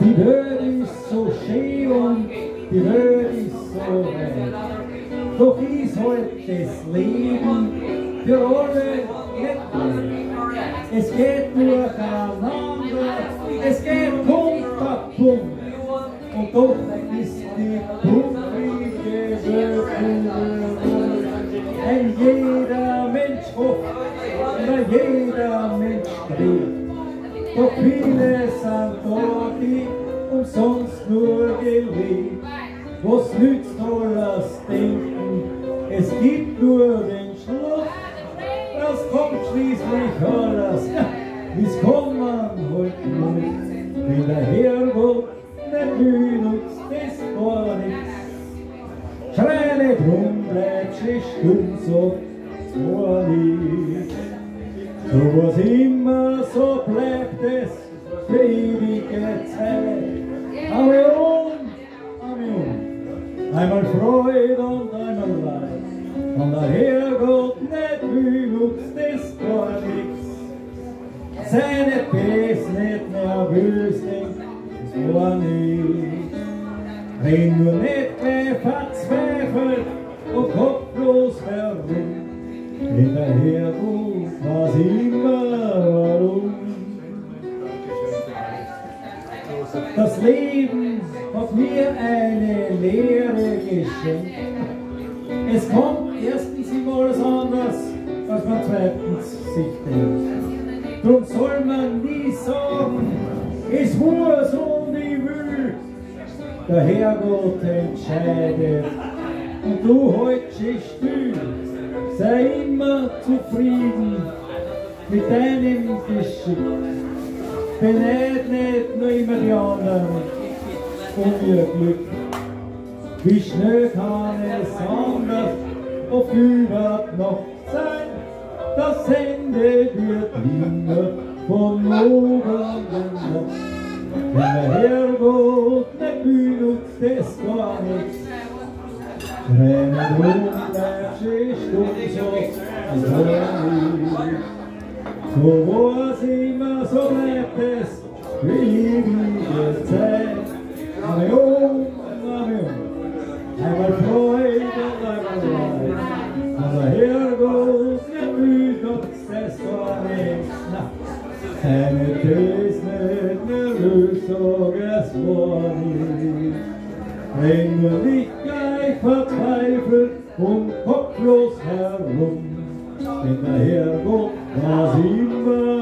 Die Welt ist so schön und die Welt ist so weit. Doch ist halt das Leben für alle nicht leicht. Es geht durcheinander, es geht Punkt auf Punkt. Und doch ist die bucklige Welt ein jeder Mensch hofft und ein jeder Mensch strebt. Doch viele sind da, die umsonst nur gelebt. Was nützt alles Denken? Es gibt nur den Schluss. Das kommt schließlich alles, ja, wie's kommen heute muss. Wenn der Herrgott nicht benutzt, ist gar nichts. Schrei nicht rum, bleib stumm, so gar nichts. So was immer, so bleibt es für ewige Zeit. Amen, Amen. Einmal Freude und einmal Leid. Und der Herrgott nicht benutzt, ist gar nichts. Sei nicht böse, nicht nervös, denk, ist gar nichts. Renn nur nicht gleich verzweifelt und kopflos herum. Wenn der Herrgott weiß immer warum. Das Leben hat mir eine Lehre geschenkt. Es kommt erstens immer alles anders, als man zweitens sich denkt. Drum soll man nie sagen, es muss und ich will. Der Herrgott entscheidet und du hältst dich still. Sei immer zufrieden mit deinem Geschick. Beneid nicht nur immer die anderen um ihr Glück. Wie schnell kann es anders auf überhaupt noch sein? Das Ende wird immer von lobenden noch. Wenn der Herrgott nicht benutzt, ist gar nichts. Tränen rum, bleibst du stumm, so so war's immer, so bleibt es für ewige Zeit. Amen, Amen. Einmal Freude und einmal Leid. Und der Herrgott nicht benutzt, es gar nichts. Seine Böse nicht nervös, sag es war nicht. Renn nur nicht gleich verzweifelt und kopflos herum, denn der Herrgott weiß immer